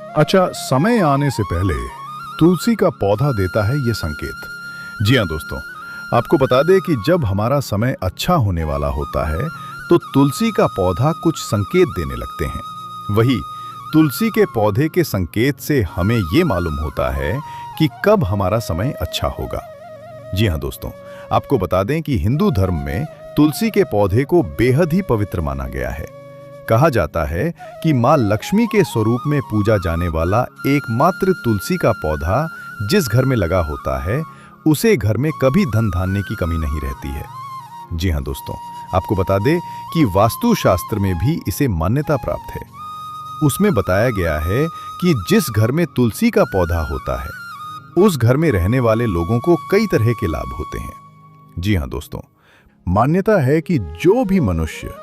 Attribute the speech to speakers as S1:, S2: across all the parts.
S1: अच्छा, समय आने से पहले तुलसी का पौधा देता है ये संकेत। जी हाँ दोस्तों, आपको बता दें कि जब हमारा समय अच्छा होने वाला होता है तो तुलसी का पौधा कुछ संकेत देने लगते हैं। वही तुलसी के पौधे के संकेत से हमें ये मालूम होता है कि कब हमारा समय अच्छा होगा। जी हाँ दोस्तों, आपको बता दें कि हिंदू धर्म में तुलसी के पौधे को बेहद ही पवित्र माना गया है। कहा जाता है कि मां लक्ष्मी के स्वरूप में पूजा जाने वाला एकमात्र तुलसी का पौधा जिस घर में लगा होता है उसे घर में कभी धन धान्य की कमी नहीं रहती है। जी हाँ दोस्तों, आपको बता दें कि वास्तु शास्त्र में भी इसे मान्यता प्राप्त है। उसमें बताया गया है कि जिस घर में तुलसी का पौधा होता है उस घर में रहने वाले लोगों को कई तरह के लाभ होते हैं। जी हाँ दोस्तों, मान्यता है कि जो भी मनुष्य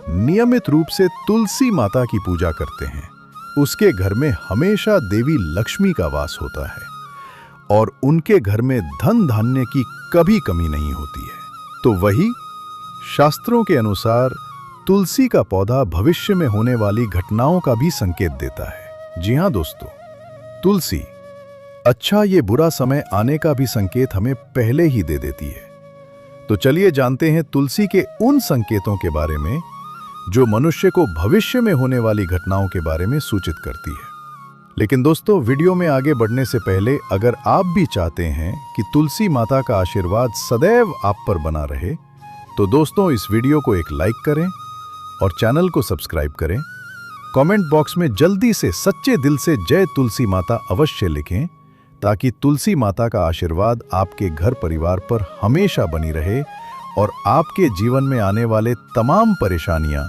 S1: नियमित रूप से तुलसी माता की पूजा करते हैं उसके घर में हमेशा देवी लक्ष्मी का वास होता है और उनके घर में धन धान्य की कभी कमी नहीं होती है। तो वही शास्त्रों के अनुसार तुलसी का पौधा भविष्य में होने वाली घटनाओं का भी संकेत देता है। जी हाँ दोस्तों, तुलसी अच्छा ये बुरा समय आने का भी संकेत हमें पहले ही दे देती है। तो चलिए जानते हैं तुलसी के उन संकेतों के बारे में जो मनुष्य को भविष्य में होने वाली घटनाओं के बारे में सूचित करती है। लेकिन दोस्तों, वीडियो में आगे बढ़ने से पहले अगर आप भी चाहते हैं कि तुलसी माता का आशीर्वाद सदैव आप पर बना रहे तो दोस्तों इस वीडियो को एक लाइक करें और चैनल को सब्सक्राइब करें। कमेंट बॉक्स में जल्दी से सच्चे दिल से जय तुलसी माता अवश्य लिखें ताकि तुलसी माता का आशीर्वाद आपके घर परिवार पर हमेशा बनी रहे और आपके जीवन में आने वाले तमाम परेशानियां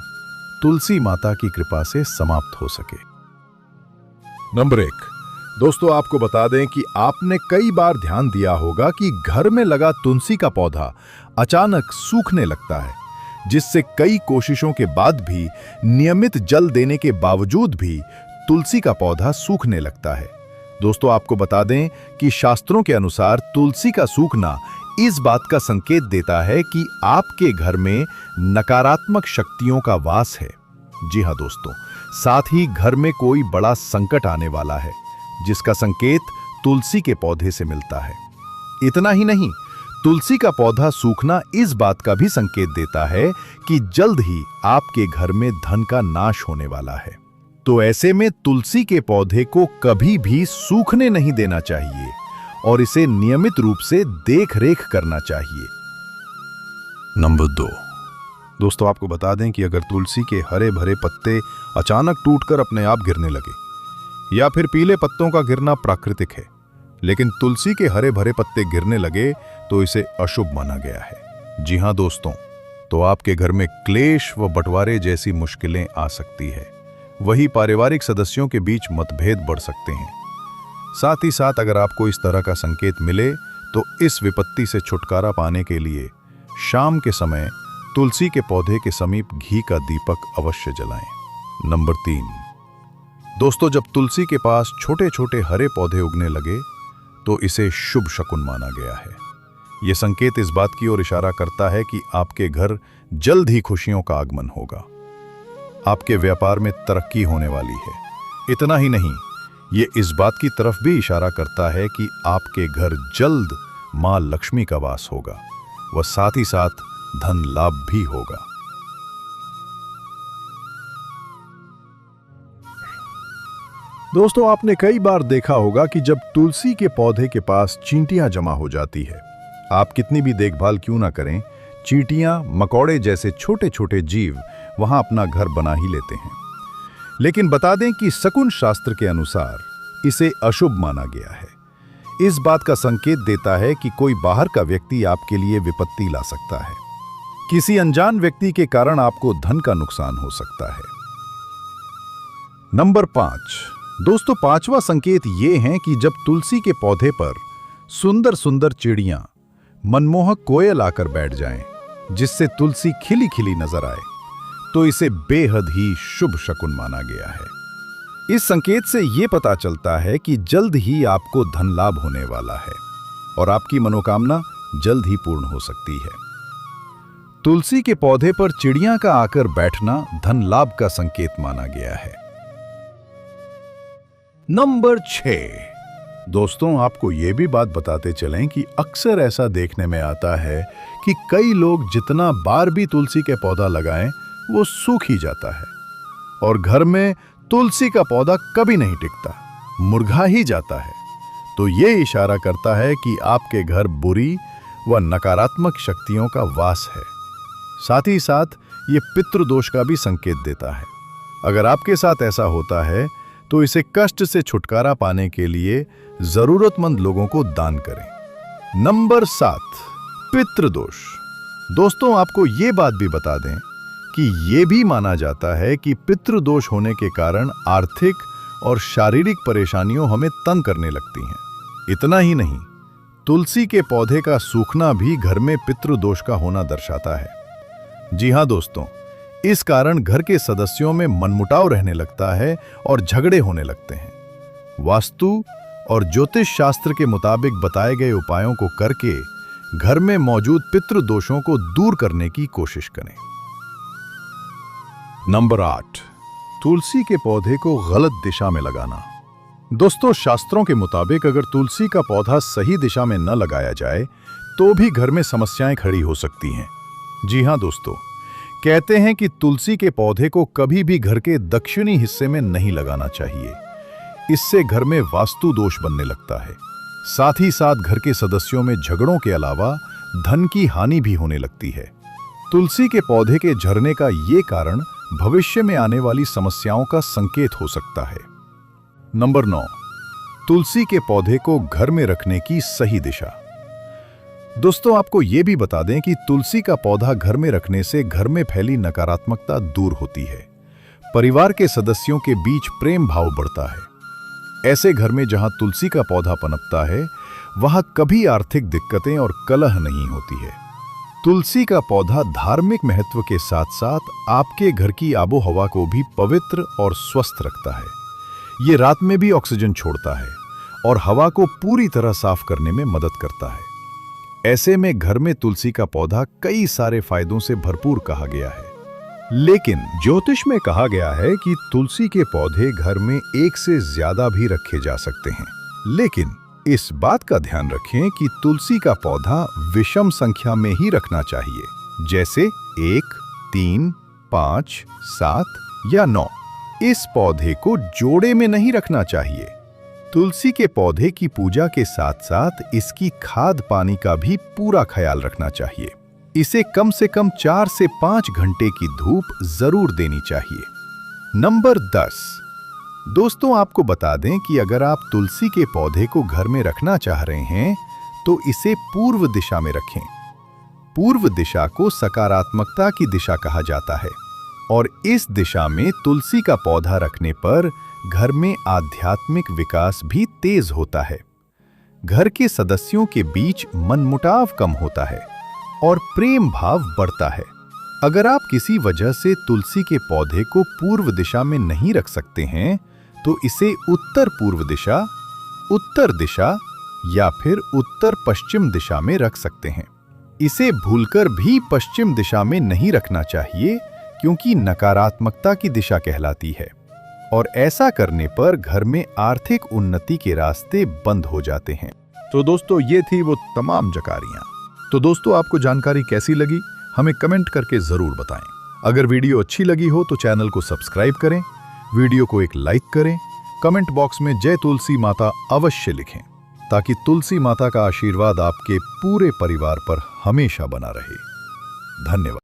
S1: तुलसी माता की कृपा से समाप्त हो सके। नंबर 1, दोस्तों आपको बता दें कि आपने कई बार ध्यान दिया होगा कि घर में लगा तुलसी का पौधा अचानक सूखने लगता है, जिससे कई कोशिशों के बाद भी नियमित जल देने के बावजूद भी तुलसी का पौधा सूखने लगता है। दोस्तों आपको बता दें कि शास्त्रों के अनुसार तुलसी का सूखना इस बात का संकेत देता है कि आपके घर में नकारात्मक शक्तियों का वास है। जी हाँ दोस्तों, साथ ही घर में कोई बड़ा संकट आने वाला है, जिसका संकेत तुलसी के पौधे से मिलता है। इतना ही नहीं, तुलसी का पौधा सूखना इस बात का भी संकेत देता है कि जल्द ही आपके घर में धन का नाश होने वाला है। तो ऐसे में तुलसी के पौधे को कभी भी सूखने नहीं देना चाहिए और इसे नियमित रूप से देख रेख करना चाहिए। नंबर 2, दोस्तों आपको बता दें कि अगर तुलसी के हरे भरे पत्ते अचानक टूटकर अपने आप गिरने लगे या फिर पीले पत्तों का गिरना प्राकृतिक है, लेकिन तुलसी के हरे भरे पत्ते गिरने लगे तो इसे अशुभ माना गया है। जी हाँ दोस्तों, तो आपके घर में क्लेश व बंटवारे जैसी मुश्किलें आ सकती है। वही पारिवारिक सदस्यों के बीच मतभेद बढ़ सकते हैं। साथ ही साथ अगर आपको इस तरह का संकेत मिले तो इस विपत्ति से छुटकारा पाने के लिए शाम के समय तुलसी के पौधे के समीप घी का दीपक अवश्य जलाएं। नंबर 3, दोस्तों जब तुलसी के पास छोटे छोटे हरे पौधे उगने लगे तो इसे शुभ शकुन माना गया है। यह संकेत इस बात की ओर इशारा करता है कि आपके घर जल्द ही खुशियों का आगमन होगा, आपके व्यापार में तरक्की होने वाली है। इतना ही नहीं, ये इस बात की तरफ भी इशारा करता है कि आपके घर जल्द मां लक्ष्मी का वास होगा व साथ ही साथ धन लाभ भी होगा। दोस्तों आपने कई बार देखा होगा कि जब तुलसी के पौधे के पास चींटियां जमा हो जाती है, आप कितनी भी देखभाल क्यों ना करें, चींटियां मकोड़े जैसे छोटे छोटे जीव वहां अपना घर बना ही लेते हैं। लेकिन बता दें कि शकुन शास्त्र के अनुसार इसे अशुभ माना गया है। इस बात का संकेत देता है कि कोई बाहर का व्यक्ति आपके लिए विपत्ति ला सकता है। किसी अनजान व्यक्ति के कारण आपको धन का नुकसान हो सकता है। नंबर 5, दोस्तों पांचवा संकेत यह है कि जब तुलसी के पौधे पर सुंदर सुंदर चिड़ियां, मनमोहक कोयल आकर बैठ जाएं, जिससे तुलसी खिली खिली नजर आए, तो इसे बेहद ही शुभ शकुन माना गया है। इस संकेत से यह पता चलता है कि जल्द ही आपको धन लाभ होने वाला है और आपकी मनोकामना जल्द ही पूर्ण हो सकती है। तुलसी के पौधे पर चिड़ियां का आकर बैठना धन लाभ का संकेत माना गया है। नंबर 6, दोस्तों आपको ये भी बात बताते चलें कि अक्सर ऐसा देखने में आता है कि कई लोग जितना बार भी तुलसी के पौधा लगाएं वो सूख ही जाता है और घर में तुलसी का पौधा कभी नहीं टिकता, मुरझा ही जाता है। तो ये इशारा करता है कि आपके घर बुरी व नकारात्मक शक्तियों का वास है। साथ ही साथ ये पितृदोष का भी संकेत देता है। अगर आपके साथ ऐसा होता है तो इसे कष्ट से छुटकारा पाने के लिए जरूरतमंद लोगों को दान करें। नंबर 7, पितृदोष। दोस्तों आपको ये बात भी बता दें कि ये भी माना जाता है कि पितृदोष होने के कारण आर्थिक और शारीरिक परेशानियों हमें तंग करने लगती हैं। इतना ही नहीं, तुलसी के पौधे का सूखना भी घर में पितृदोष का होना दर्शाता है। जी हां दोस्तों, इस कारण घर के सदस्यों में मनमुटाव रहने लगता है और झगड़े होने लगते हैं। वास्तु और ज्योतिष शास्त्र के मुताबिक बताए गए उपायों को करके घर में मौजूद पितृदोषों को दूर करने की कोशिश करें। नंबर 8, तुलसी के पौधे को गलत दिशा में लगाना। दोस्तों शास्त्रों के मुताबिक अगर तुलसी का पौधा सही दिशा में न लगाया जाए तो भी घर में समस्याएं खड़ी हो सकती हैं। जी हां दोस्तों, कहते हैं कि तुलसी के पौधे को कभी भी घर के दक्षिणी हिस्से में नहीं लगाना चाहिए। इससे घर में वास्तु दोष बनने लगता है। साथ ही साथ घर के सदस्यों में झगड़ों के अलावा धन की हानि भी होने लगती है। तुलसी के पौधे के झरने का ये कारण भविष्य में आने वाली समस्याओं का संकेत हो सकता है। नंबर 9, तुलसी के पौधे को घर में रखने की सही दिशा। दोस्तों आपको यह भी बता दें कि तुलसी का पौधा घर में रखने से घर में फैली नकारात्मकता दूर होती है। परिवार के सदस्यों के बीच प्रेम भाव बढ़ता है। ऐसे घर में जहां तुलसी का पौधा पनपता है वहां कभी आर्थिक दिक्कतें और कलह नहीं होती है। तुलसी का पौधा धार्मिक महत्व के साथ साथ आपके घर की आबोहवा को भी पवित्र और स्वस्थ रखता है। ये रात में भी ऑक्सीजन छोड़ता है और हवा को पूरी तरह साफ करने में मदद करता है। ऐसे में घर में तुलसी का पौधा कई सारे फायदों से भरपूर कहा गया है। लेकिन ज्योतिष में कहा गया है कि तुलसी के पौधे घर में एक से ज्यादा भी रखे जा सकते हैं। लेकिन इस बात का ध्यान रखें कि तुलसी का पौधा विषम संख्या में ही रखना चाहिए, जैसे 1, 3, 5, 7 या 9। इस पौधे को जोड़े में नहीं रखना चाहिए। तुलसी के पौधे की पूजा के साथ साथ इसकी खाद पानी का भी पूरा ख्याल रखना चाहिए। इसे कम से कम 4 से 5 घंटे की धूप जरूर देनी चाहिए। नंबर 10, दोस्तों आपको बता दें कि अगर आप तुलसी के पौधे को घर में रखना चाह रहे हैं तो इसे पूर्व दिशा में रखें। पूर्व दिशा को सकारात्मकता की दिशा कहा जाता है और इस दिशा में तुलसी का पौधा रखने पर घर में आध्यात्मिक विकास भी तेज होता है। घर के सदस्यों के बीच मनमुटाव कम होता है और प्रेम भाव बढ़ता है। अगर आप किसी वजह से तुलसी के पौधे को पूर्व दिशा में नहीं रख सकते हैं तो इसे उत्तर पूर्व दिशा, उत्तर दिशा या फिर उत्तर पश्चिम दिशा में रख सकते हैं। इसे भूलकर भी पश्चिम दिशा में नहीं रखना चाहिए क्योंकि नकारात्मकता की दिशा कहलाती है और ऐसा करने पर घर में आर्थिक उन्नति के रास्ते बंद हो जाते हैं। तो दोस्तों ये थी वो तमाम जानकारियां। तो दोस्तों आपको जानकारी कैसी लगी हमें कमेंट करके जरूर बताएं। अगर वीडियो अच्छी लगी हो तो चैनल को सब्सक्राइब करें, वीडियो को एक लाइक करें, कमेंट बॉक्स में जय तुलसी माता अवश्य लिखें ताकि तुलसी माता का आशीर्वाद आपके पूरे परिवार पर हमेशा बना रहे। धन्यवाद।